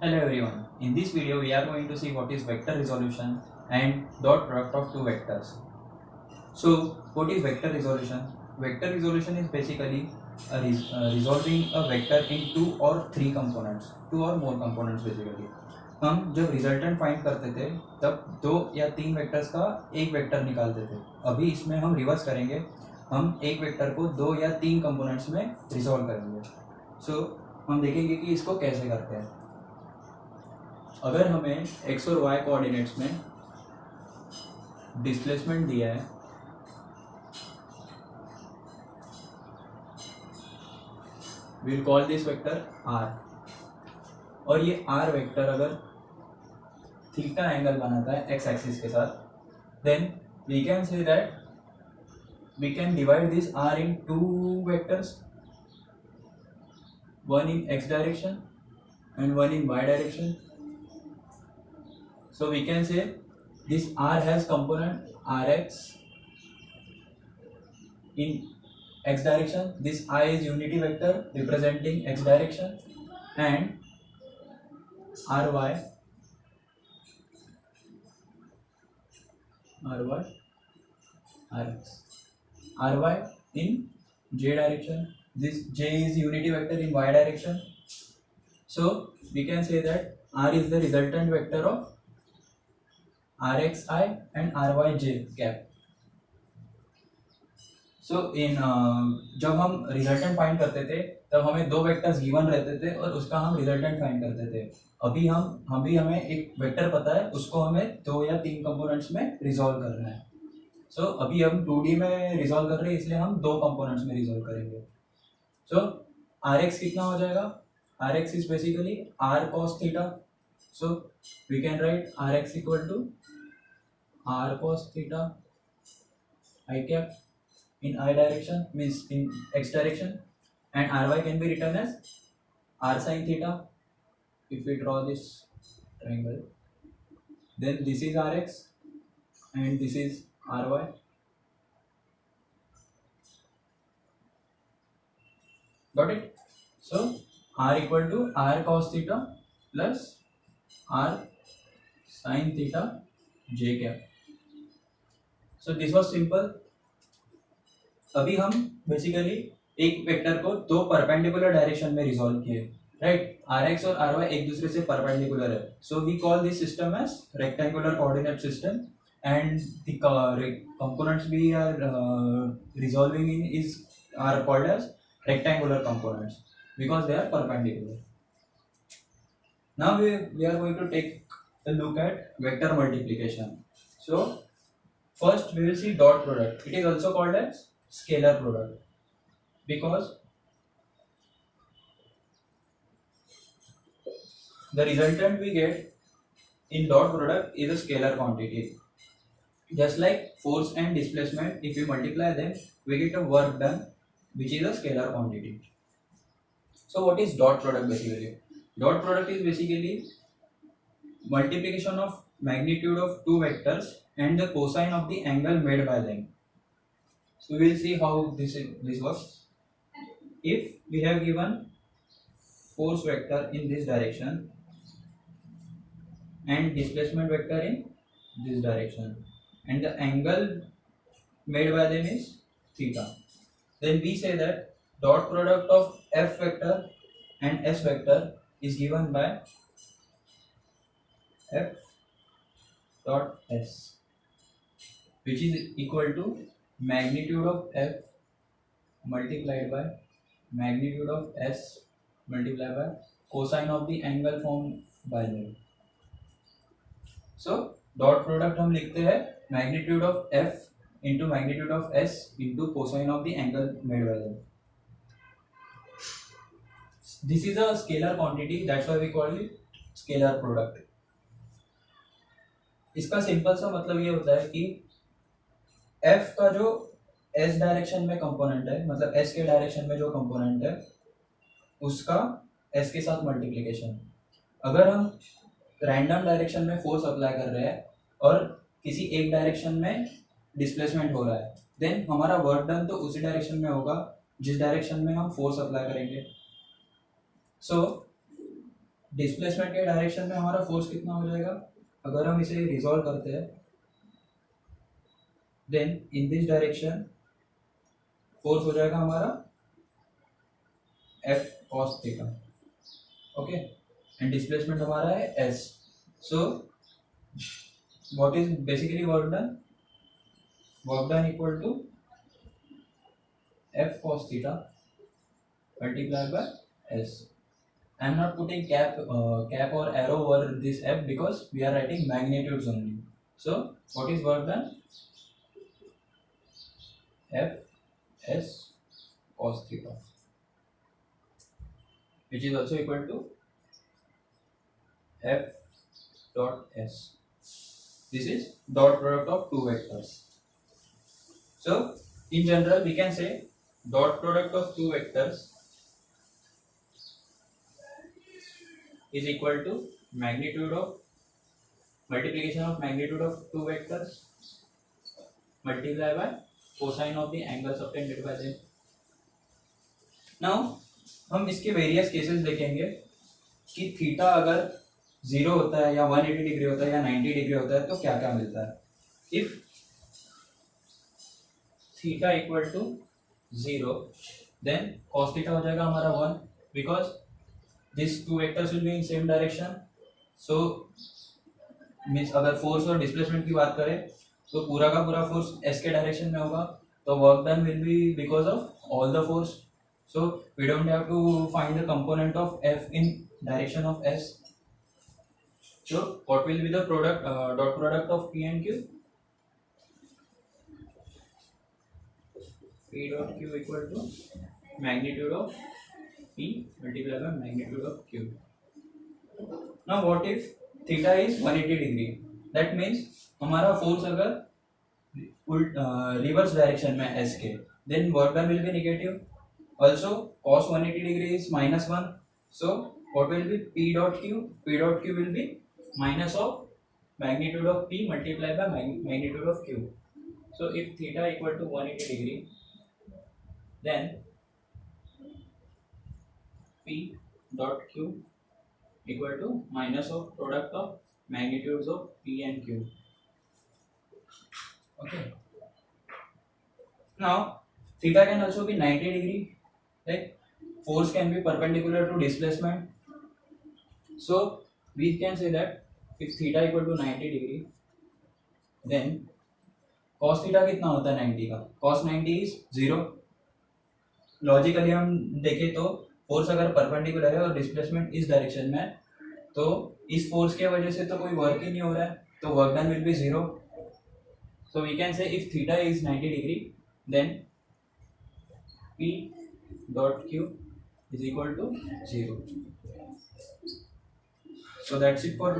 Hello everyone. In this video we are going to see what is vector resolution and dot product of two vectors. So what is vector resolution? Vector resolution is basically resolving a vector in two or three components, two or more components basically. हम जब resultant find करते थे तब दो या तीन vectors का एक वेक्टर निकालते थे. अभी इसमें हम रिवर्स करेंगे, हम एक वेक्टर को दो या तीन कंपोनेंट्स में रिजॉल्व करेंगे. सो हम देखेंगे कि इसको कैसे करते हैं. अगर हमें x और y कोऑर्डिनेट्स में डिस्प्लेसमेंट दिया है, will call this vector r, और ये r वेक्टर अगर थीटा एंगल बनाता है x एक्सिस के साथ, then we can say that we can divide this r in two vectors, one in x direction and one in y direction. So we can say this r has component rx in x direction, this I is unity vector representing x direction, and ry rx ry in j direction, this j is unity vector in y direction. So we can say that r is the resultant vector of rxi and ryj cap. सो इन जब हम resultant find करते थे तब हमें दो vectors given रहते थे और उसका हम रिजल्टेंट फाइंड करते थे. अभी हमें एक वेक्टर पता है, उसको हमें दो या तीन कंपोनेंट्स में रिजॉल्व करना है. सो अभी हम 2D में रिजॉल्व कर रहे हैं, इसलिए हम दो कंपोनेंट्स में रिजॉल्व करेंगे. सो rx कितना हो जाएगा? rx is basically r cos theta. So we can write rx equal to r cos theta I cap in I direction, means in x direction, and ry can be written as r sin theta. If we draw this triangle, then this is rx and this is ry. Got it? So r equal to r cos theta plus r sin theta j cap. So this was simple. अभी हम basically एक vector को दो perpendicular direction में resolve किए, right. rx और ry एक दूसरे से परपेंडिकुलर है, so we call this system as rectangular coordinate system, and the components we are resolving in is are called as rectangular components because they are perpendicular. Now we are going to take a look at vector multiplication. So first we will see dot product. It is also called as scalar product because the resultant we get in dot product is a scalar quantity. Just like force and displacement, if we multiply them, we get a work done which is a scalar quantity. So what is dot product basically? Dot product is basically multiplication of magnitude of two vectors and the cosine of the angle made by them. So we will see how this works. If we have given force vector in this direction and displacement vector in this direction, and the angle made by them is theta, then we say that dot product of f vector and s vector is given by f dot s, which is equal to magnitude of f multiplied by magnitude of s multiplied by cosine of the angle formed by them. So dot product हम लिखते हैं magnitude of f into magnitude of s into cosine of the angle made by them. This is a scalar quantity, that's why we call it scalar product. इसका simple सा मतलब ये होता है कि f का जो s डायरेक्शन में कंपोनेंट है, मतलब s के डायरेक्शन में जो कंपोनेंट है उसका s के साथ मल्टीप्लिकेशन. अगर हम रैंडम डायरेक्शन में फोर्स अप्लाई कर रहे हैं और किसी एक डायरेक्शन में डिस्प्लेसमेंट हो रहा है, देन हमारा वर्क डन तो उसी डायरेक्शन में होगा जिस डायरेक्शन में हम फोर्स अप्लाई करेंगे. सो डिस्प्लेसमेंट के डायरेक्शन में हमारा फोर्स कितना हो जाएगा, अगर हम इसे रिजॉल्व करते हैं, then in this direction force हो जाएगा हमारा F cos theta, okay, and displacement हमारा है S. So what is basically work done, work done equal to F cos theta multiplied by s. I am not putting cap or arrow over this f because we are writing magnitudes only. So what is work done, f s cos theta, which is also equal to f dot s. This is dot product of two vectors. So in general we can say dot product of two vectors is equal to magnitude of multiplication of magnitude of two vectors multiplied by cosine of the angle subtended by them. Now हम इसके various cases देखेंगे कि theta अगर 0 होता है या 180 degree होता है या 90 डिग्री होता है तो क्या क्या मिलता है. If theta equal to 0 then cos theta हो जाएगा हमारा 1 because these two vectors will be in same direction. So means अगर फोर्स और डिस्प्लेसमेंट की बात करें तो पूरा का पूरा फोर्स s के डायरेक्शन में होगा, तो work done will be because of all the force. So we don't have to find the component of f in direction of s. So what will be the product dot product of p and q, p dot q equal to magnitude of p multiplied by magnitude of q. Now what if theta is 180 degree, that means हमारा force अगर reverse direction में s के, then work done will be negative. Also cos 180 degree is -1. So what will be p dot q, p dot q will be minus of magnitude of p multiplied by magnitude of q. So if theta equal to 180 degree, then p dot q equal to minus of product of magnitudes of p and q. Okay. Now theta can also be 90 degree. Like force can be perpendicular to displacement. So we can say that if theta equal to 90 degree, then cos theta कितना होता है 90 का, cos 90 is 0. Logically हम देखें तो force अगर perpendicular है और डिस्प्लेसमेंट इस डायरेक्शन में है तो इस फोर्स के वजह से तो कोई वर्क ही नहीं हो रहा है, तो work done will be 0. So we can say if theta is 90 degree then p dot q is equal to 0. So that's it for today.